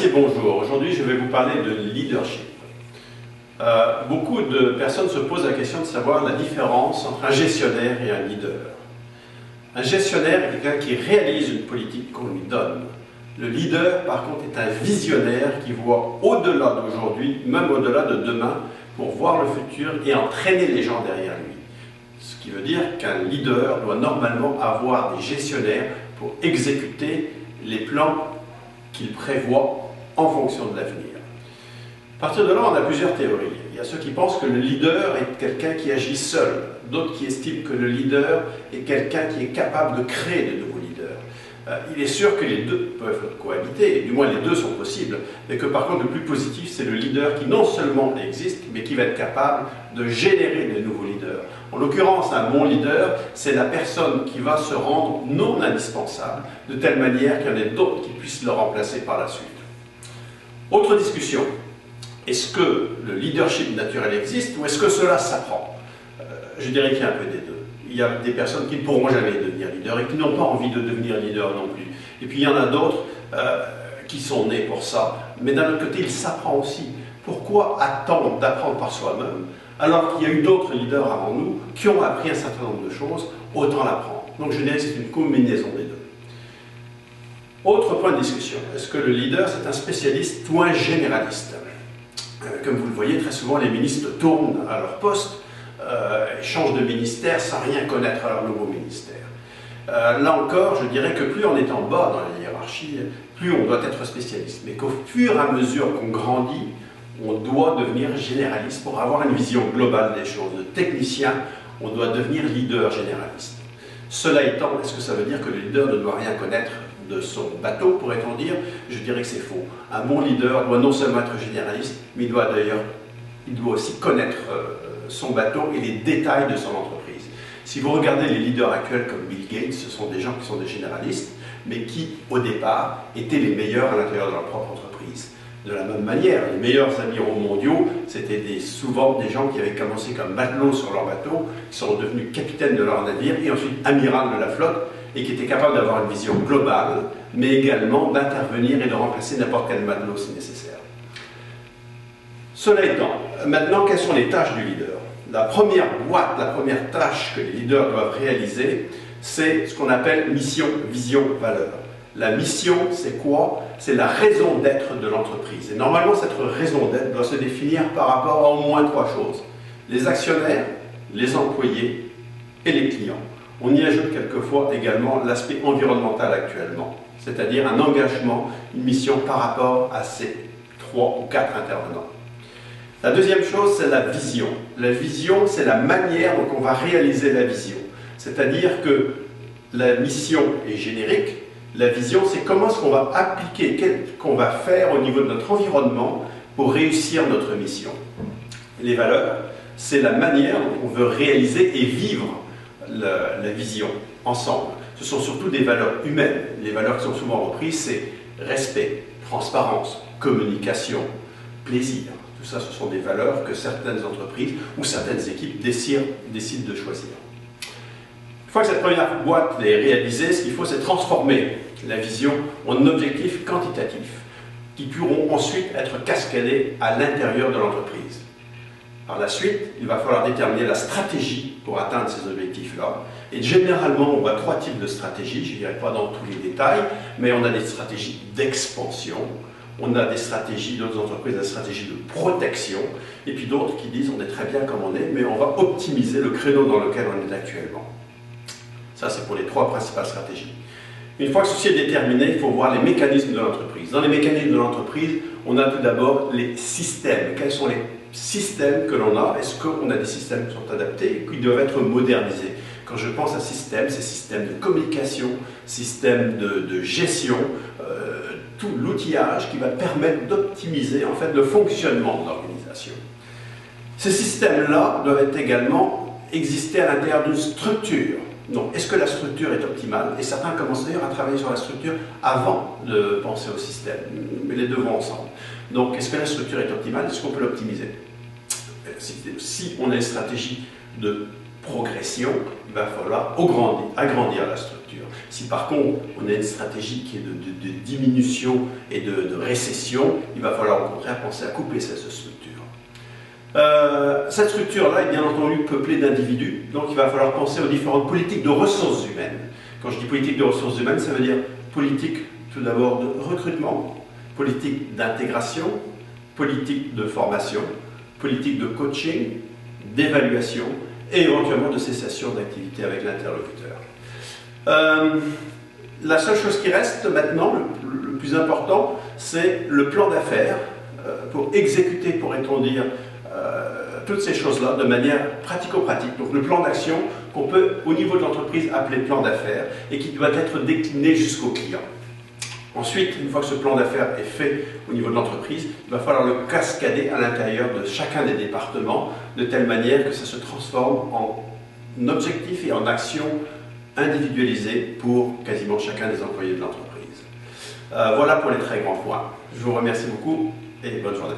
Merci et bonjour. Aujourd'hui, je vais vous parler de leadership. Beaucoup de personnes se posent la question de savoir la différence entre un gestionnaire et un leader. Un gestionnaire est quelqu'un qui réalise une politique qu'on lui donne. Le leader, par contre, est un visionnaire qui voit au-delà d'aujourd'hui, même au-delà de demain, pour voir le futur et entraîner les gens derrière lui. Ce qui veut dire qu'un leader doit normalement avoir des gestionnaires pour exécuter les plans qu'il prévoit en fonction de l'avenir. À partir de là, on a plusieurs théories. Il y a ceux qui pensent que le leader est quelqu'un qui agit seul, d'autres qui estiment que le leader est quelqu'un qui est capable de créer de nouveaux leaders. Il est sûr que les deux peuvent cohabiter, et du moins les deux sont possibles, mais que par contre le plus positif, c'est le leader qui non seulement existe, mais qui va être capable de générer de nouveaux leaders. En l'occurrence, un bon leader, c'est la personne qui va se rendre non indispensable, de telle manière qu'il y en ait d'autres qui puissent le remplacer par la suite. Autre discussion, est-ce que le leadership naturel existe ou est-ce que cela s'apprend? Je dirais qu'il y a un peu des deux. Il y a des personnes qui ne pourront jamais devenir leader et qui n'ont pas envie de devenir leader non plus. Et puis il y en a d'autres qui sont nés pour ça. Mais d'un autre côté, il s'apprend aussi. Pourquoi attendre d'apprendre par soi-même alors qu'il y a eu d'autres leaders avant nous qui ont appris un certain nombre de choses? Autant l'apprendre. Donc je dirais que c'est une combinaison des deux. Autre point de discussion. Est-ce que le leader, c'est un spécialiste ou un généraliste? Comme vous le voyez, très souvent les ministres tournent à leur poste, changent de ministère sans rien connaître à leur nouveau ministère. Là encore, je dirais que plus on est en bas dans la hiérarchie, plus on doit être spécialiste. Mais qu'au fur et à mesure qu'on grandit, on doit devenir généraliste pour avoir une vision globale des choses. De technicien, on doit devenir leader généraliste. Cela étant, est-ce que ça veut dire que le leader ne doit rien connaître de son bateau, pourrait-on dire? Je dirais que c'est faux. Un bon leader doit non seulement être généraliste, mais il doit aussi connaître son bateau et les détails de son entreprise. Si vous regardez les leaders actuels comme Bill Gates, ce sont des gens qui sont des généralistes, mais qui, au départ, étaient les meilleurs à l'intérieur de leur propre entreprise. De la même manière, les meilleurs amiraux mondiaux, c'était souvent des gens qui avaient commencé comme matelots sur leur bateau, qui sont devenus capitaines de leur navire et ensuite amiral de la flotte, et qui étaient capables d'avoir une vision globale, mais également d'intervenir et de remplacer n'importe quel matelot si nécessaire. Cela étant, maintenant, quelles sont les tâches du leader? La première boîte, la première tâche que les leaders doivent réaliser, c'est ce qu'on appelle mission, vision, valeur. La mission, c'est quoi? C'est la raison d'être de l'entreprise. Et normalement, cette raison d'être doit se définir par rapport à au moins trois choses. Les actionnaires, les employés et les clients. On y ajoute quelquefois également l'aspect environnemental actuellement, c'est-à-dire un engagement, une mission par rapport à ces 3 ou 4 intervenants. La deuxième chose, c'est la vision. La vision, c'est la manière dont on va réaliser la vision. C'est-à-dire que la mission est générique, la vision, c'est comment est-ce qu'on va appliquer, qu'est-ce qu'on va faire au niveau de notre environnement pour réussir notre mission. Les valeurs, c'est la manière dont on veut réaliser et vivre la vision ensemble. Ce sont surtout des valeurs humaines. Les valeurs qui sont souvent reprises, c'est respect, transparence, communication, plaisir. Tout ça, ce sont des valeurs que certaines entreprises ou certaines équipes décident de choisir. Une fois que cette première boîte est réalisée, ce qu'il faut, c'est transformer la vision en objectifs quantitatifs qui pourront ensuite être cascadés à l'intérieur de l'entreprise. Par la suite, il va falloir déterminer la stratégie pour atteindre ces objectifs-là. Et généralement, on voit 3 types de stratégies, je n'irai pas dans tous les détails, mais on a des stratégies d'expansion, on a des stratégies, d'autres entreprises, des stratégies de protection, et puis d'autres qui disent on est très bien comme on est, mais on va optimiser le créneau dans lequel on est actuellement. Ça, c'est pour les 3 principales stratégies. Une fois que ceci est déterminé, il faut voir les mécanismes de l'entreprise. Dans les mécanismes de l'entreprise, on a tout d'abord les systèmes. Quels sont les systèmes que l'on a? Est-ce qu'on a des systèmes qui sont adaptés et qui doivent être modernisés? Quand je pense à système, c'est système de communication, système de gestion, tout l'outillage qui va permettre d'optimiser en fait le fonctionnement de l'organisation. Ces systèmes-là doivent également exister à l'intérieur d'une structure. Donc, est-ce que la structure est optimale? Et certains commencent d'ailleurs à travailler sur la structure avant de penser au système, mais les deux vont ensemble. Donc, est-ce que la structure est optimale? Est-ce qu'on peut l'optimiser? Si on a une stratégie de progression, il va falloir agrandir la structure. Si par contre on a une stratégie qui est de diminution et de récession, il va falloir au contraire penser à couper cette structure. Cette structure-là est bien entendu peuplée d'individus, donc il va falloir penser aux différentes politiques de ressources humaines. Quand je dis politique de ressources humaines, ça veut dire politique tout d'abord de recrutement, politique d'intégration, politique de formation, politique de coaching, d'évaluation et éventuellement de cessation d'activité avec l'interlocuteur. La seule chose qui reste maintenant, le plus important, c'est le plan d'affaires pour exécuter, pourrait-on dire, toutes ces choses-là de manière pratico-pratique. Donc le plan d'action qu'on peut, au niveau de l'entreprise, appeler plan d'affaires et qui doit être décliné jusqu'au client. Ensuite, une fois que ce plan d'affaires est fait au niveau de l'entreprise, il va falloir le cascader à l'intérieur de chacun des départements de telle manière que ça se transforme en objectif et en action individualisée pour quasiment chacun des employés de l'entreprise. Voilà pour les très grands points. Je vous remercie beaucoup et bonne journée.